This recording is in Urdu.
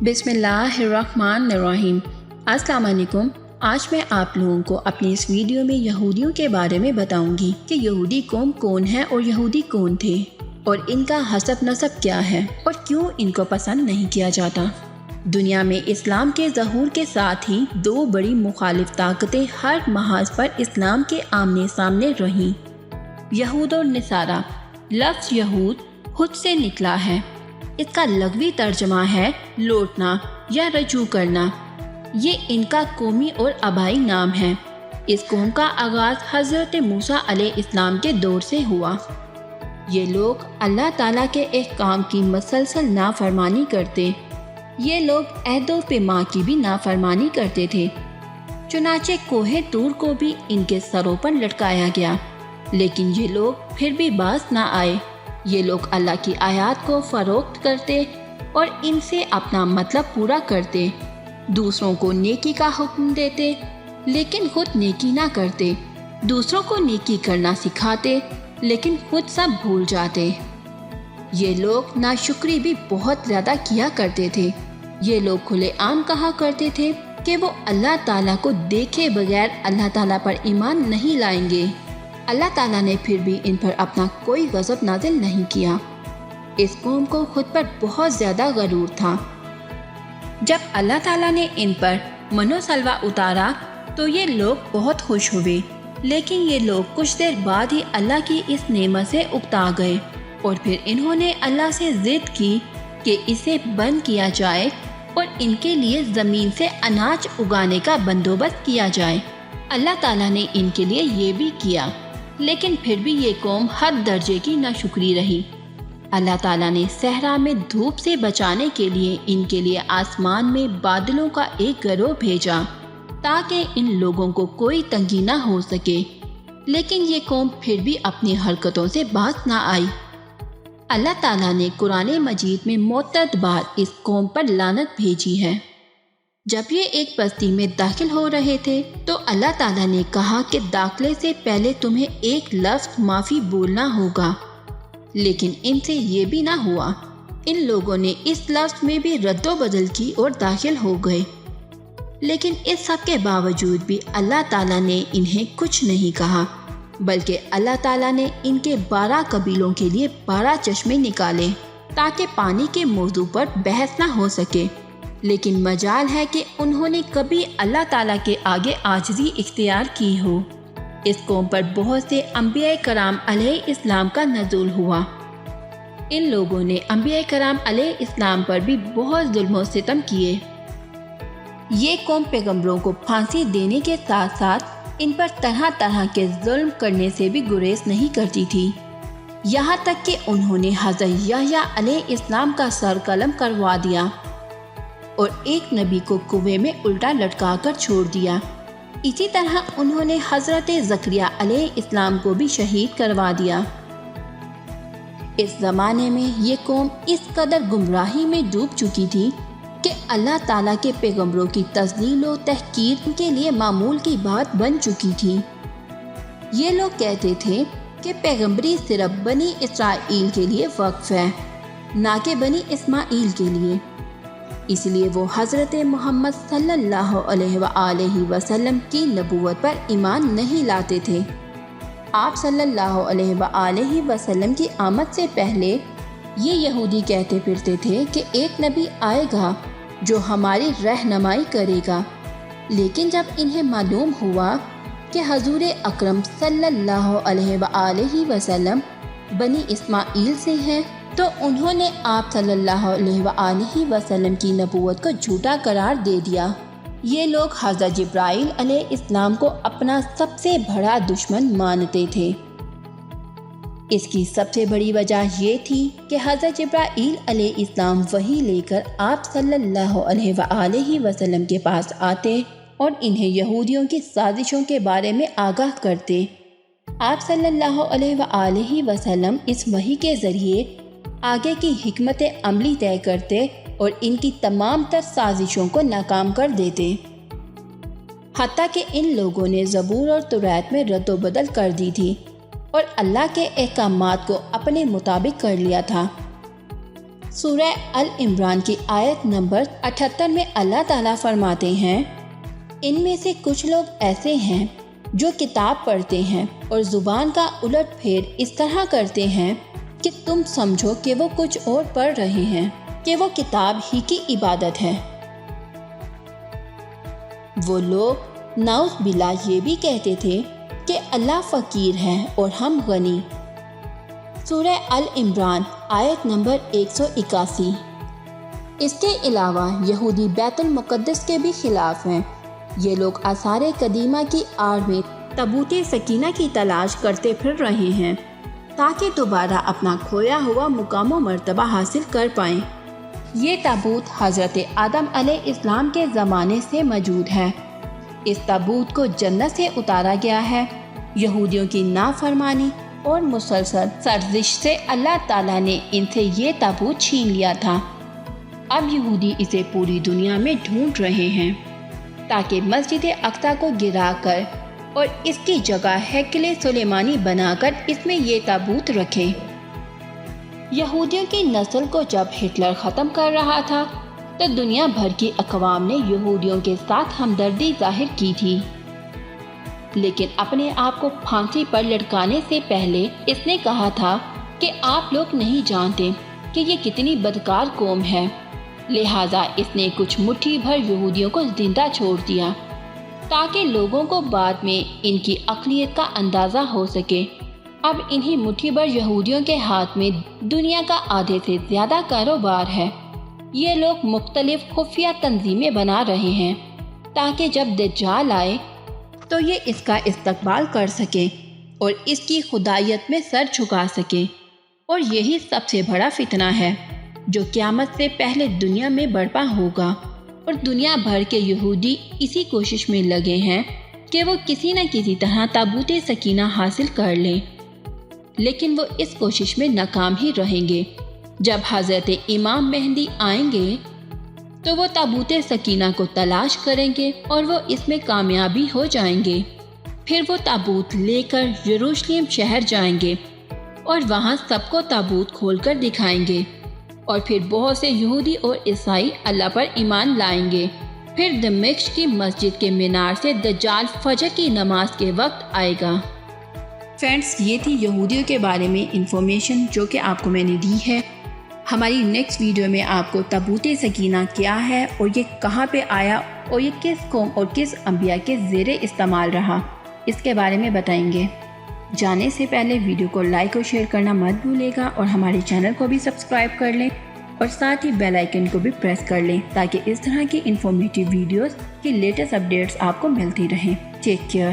بسم اللہ الرحمن الرحیم۔ السلام علیکم۔ آج میں آپ لوگوں کو اپنی اس ویڈیو میں یہودیوں کے بارے میں بتاؤں گی کہ یہودی قوم کون ہے اور یہودی کون تھے اور ان کا حسب نسب کیا ہے اور کیوں ان کو پسند نہیں کیا جاتا۔ دنیا میں اسلام کے ظہور کے ساتھ ہی دو بڑی مخالف طاقتیں ہر محاذ پر اسلام کے آمنے سامنے رہیں۔ یہود اور نصارہ۔ لفظ یہود خود سے نکلا ہے۔ اس کا لغوی ترجمہ ہے لوٹنا یا رجوع کرنا۔ یہ ان کا قومی اور آبائی نام ہے۔ اس قوم کا آغاز حضرت موسیٰ علیہ السلام کے دور سے ہوا۔ یہ لوگ اللہ تعالیٰ کے احکام کی مسلسل نافرمانی کرتے۔ یہ لوگ عہد و پیمان کی بھی نافرمانی کرتے تھے۔ چنانچہ کوہ طور کو بھی ان کے سروں پر لٹکایا گیا، لیکن یہ لوگ پھر بھی باز نہ آئے۔ یہ لوگ اللہ کی آیات کو فروخت کرتے اور ان سے اپنا مطلب پورا کرتے، دوسروں کو نیکی کا حکم دیتے لیکن خود نیکی نہ کرتے، دوسروں کو نیکی کرنا سکھاتے لیکن خود سب بھول جاتے۔ یہ لوگ ناشکری بھی بہت زیادہ کیا کرتے تھے۔ یہ لوگ کھلے عام کہا کرتے تھے کہ وہ اللہ تعالیٰ کو دیکھے بغیر اللہ تعالیٰ پر ایمان نہیں لائیں گے۔ اللہ تعالیٰ نے پھر بھی ان پر اپنا کوئی غضب نازل نہیں کیا۔ اس قوم کو خود پر بہت زیادہ غرور تھا۔ جب اللہ تعالیٰ نے ان پر من و سلوہ اتارا تو یہ لوگ بہت خوش ہوئے، لیکن یہ لوگ کچھ دیر بعد ہی اللہ کی اس نعمت سے اکتا گئے اور پھر انہوں نے اللہ سے ضد کی کہ اسے بند کیا جائے اور ان کے لیے زمین سے اناج اگانے کا بندوبست کیا جائے۔ اللہ تعالیٰ نے ان کے لیے یہ بھی کیا، لیکن پھر بھی یہ قوم حد درجے کی ناشکری رہی۔ اللہ تعالیٰ نے صحرا میں دھوپ سے بچانے کے لیے ان کے لیے آسمان میں بادلوں کا ایک گروہ بھیجا تاکہ ان لوگوں کو کوئی تنگی نہ ہو سکے، لیکن یہ قوم پھر بھی اپنی حرکتوں سے باز نہ آئی۔ اللہ تعالیٰ نے قرآن مجید میں متعدد بار اس قوم پر لعنت بھیجی ہے۔ جب یہ ایک بستی میں داخل ہو رہے تھے تو اللہ تعالیٰ نے کہا کہ داخلے سے پہلے تمہیں ایک لفظ معافی بولنا ہوگا، لیکن ان سے یہ بھی نہ ہوا۔ ان لوگوں نے اس لفظ میں بھی رد و بدل کی اور داخل ہو گئے، لیکن اس سب کے باوجود بھی اللہ تعالیٰ نے انہیں کچھ نہیں کہا، بلکہ اللہ تعالیٰ نے ان کے 12 قبیلوں کے لیے 12 چشمے نکالے تاکہ پانی کے موضوع پر بحث نہ ہو سکے، لیکن مجال ہے کہ انہوں نے کبھی اللہ تعالیٰ کے آگے عاجزی اختیار کی ہو۔ اس قوم پر بہت سے انبیاء کرام علیہ السلام کا نزول ہوا۔ ان لوگوں نے انبیاء کرام علیہ السلام پر بھی بہت ظلم و ستم کیے۔ یہ قوم پیغمبروں کو پھانسی دینے کے ساتھ ساتھ ان پر طرح طرح کے ظلم کرنے سے بھی گریز نہیں کرتی تھی، یہاں تک کہ انہوں نے حضرت یحییٰ علیہ السلام کا سر قلم کروا دیا اور ایک نبی کو کنویں میں الٹا لٹکا کر چھوڑ دیا۔ اسی طرح انہوں نے حضرت زکریا علیہ السلام کو بھی شہید کروا دیا۔ اس زمانے میں یہ قوم اس قدر گمراہی میں ڈوب چکی تھی کہ اللہ تعالیٰ کے پیغمبروں کی تذلیل و تحقیر ان کے لیے معمول کی بات بن چکی تھی۔ یہ لوگ کہتے تھے کہ پیغمبری صرف بنی اسرائیل کے لیے وقف ہے، نہ کہ بنی اسماعیل کے لیے، اس لیے وہ حضرت محمد صلی اللہ علیہ وآلہ وسلم کی نبوت پر ایمان نہیں لاتے تھے۔ آپ صلی اللہ علیہ وآلہ وسلم کی آمد سے پہلے یہ یہودی کہتے پھرتے تھے کہ ایک نبی آئے گا جو ہماری رہنمائی کرے گا، لیکن جب انہیں معلوم ہوا کہ حضور اکرم صلی اللہ علیہ وآلہ وسلم بنی اسماعیل سے ہیں تو انہوں نے آپ صلی اللہ علیہ وآلہ وسلم کی نبوت کو جھوٹا قرار دے دیا۔ یہ لوگ حضرت جبرائیل علیہ السلام کو اپنا سب سے بڑا دشمن مانتے تھے۔ اس کی سب سے بڑی وجہ یہ تھی کہ حضرت جبرائیل علیہ السلام وحی لے کر آپ صلی اللہ علیہ وآلہ وسلم کے پاس آتے اور انہیں یہودیوں کی سازشوں کے بارے میں آگاہ کرتے۔ آپ صلی اللہ علیہ وآلہ وسلم اس وحی کے ذریعے آگے کی حکمت عملی طے کرتے اور ان کی تمام تر سازشوں کو ناکام کر دیتے۔ حتیٰ کہ ان لوگوں نے زبور اور توریت میں رد و بدل کر دی تھی اور اللہ کے احکامات کو اپنے مطابق کر لیا تھا۔ سورہ ال عمران کی آیت نمبر 78 میں اللہ تعالیٰ فرماتے ہیں، ان میں سے کچھ لوگ ایسے ہیں جو کتاب پڑھتے ہیں اور زبان کا الٹ پھیر اس طرح کرتے ہیں کہ تم سمجھو کہ وہ کچھ اور پڑھ رہے ہیں، کہ وہ کتاب ہی کی عبادت ہے۔ وہ لوگ نعوذ باللہ یہ بھی کہتے تھے کہ اللہ فقیر ہے اور ہم غنی۔ سورہ ال عمران آیت نمبر 181۔ اس کے علاوہ یہودی بیت المقدس کے بھی خلاف ہیں۔ یہ لوگ آثار قدیمہ کی آڑ میں تابوت سکینہ کی تلاش کرتے پھر رہے ہیں تاکہ دوبارہ اپنا کھویا ہوا مقام و مرتبہ حاصل کر پائیں۔ یہ تابوت حضرت آدم علیہ السلام کے زمانے سے موجود ہے۔ اس تابوت کو جنت سے اتارا گیا ہے۔ یہودیوں کی نافرمانی اور مسلسل سرزش سے اللہ تعالیٰ نے ان سے یہ تابوت چھین لیا تھا۔ اب یہودی اسے پوری دنیا میں ڈھونڈ رہے ہیں تاکہ مسجد اقصی کو گرا کر اور اس کی جگہ ہیکل سلیمانی بنا کر اس میں یہ تابوت رکھیں۔ یہودیوں کی نسل کو جب ہٹلر ختم کر رہا تھا تو دنیا بھر کی اقوام نے یہودیوں کے ساتھ ہمدردی ظاہر کی تھی، لیکن اپنے آپ کو پھانسی پر لٹکانے سے پہلے اس نے کہا تھا کہ آپ لوگ نہیں جانتے کہ یہ کتنی بدکار قوم ہے، لہٰذا اس نے کچھ مٹھی بھر یہودیوں کو زندہ چھوڑ دیا تاکہ لوگوں کو بعد میں ان کی عقلیت کا اندازہ ہو سکے۔ اب انہی مٹھی بھر یہودیوں کے ہاتھ میں دنیا کا آدھے سے زیادہ کاروبار ہے۔ یہ لوگ مختلف خفیہ تنظیمیں بنا رہے ہیں تاکہ جب دجال آئے تو یہ اس کا استقبال کر سکے اور اس کی خدائیت میں سر جھکا سکے، اور یہی سب سے بڑا فتنہ ہے جو قیامت سے پہلے دنیا میں برپا ہوگا، اور دنیا بھر کے یہودی اسی کوشش میں لگے ہیں کہ وہ کسی نہ کسی طرح تابوت سکینہ حاصل کر لیں، لیکن وہ اس کوشش میں ناکام ہی رہیں گے۔ جب حضرت امام مہدی آئیں گے تو وہ تابوت سکینہ کو تلاش کریں گے اور وہ اس میں کامیابی ہو جائیں گے۔ پھر وہ تابوت لے کر یروشلم شہر جائیں گے اور وہاں سب کو تابوت کھول کر دکھائیں گے، اور پھر بہت سے یہودی اور عیسائی اللہ پر ایمان لائیں گے۔ پھر دمشق کی مسجد کے مینار سے دجال فجر کی نماز کے وقت آئے گا۔ فرینڈس، یہ تھی یہودیوں کے بارے میں انفارمیشن جو کہ آپ کو میں نے دی ہے۔ ہماری نیکسٹ ویڈیو میں آپ کو تابوت سکینہ کیا ہے اور یہ کہاں پہ آیا اور یہ کس قوم اور کس انبیاء کے زیر استعمال رہا، اس کے بارے میں بتائیں گے۔ جانے سے پہلے ویڈیو کو لائک اور شیئر کرنا مت بھولے گا، اور ہمارے چینل کو بھی سبسکرائب کر لیں اور ساتھ ہی بیل آئیکن کو بھی پریس کر لیں تاکہ اس طرح کی انفارمیٹیو ویڈیوز کی لیٹسٹ اپڈیٹس آپ کو ملتی رہیں۔ Take care.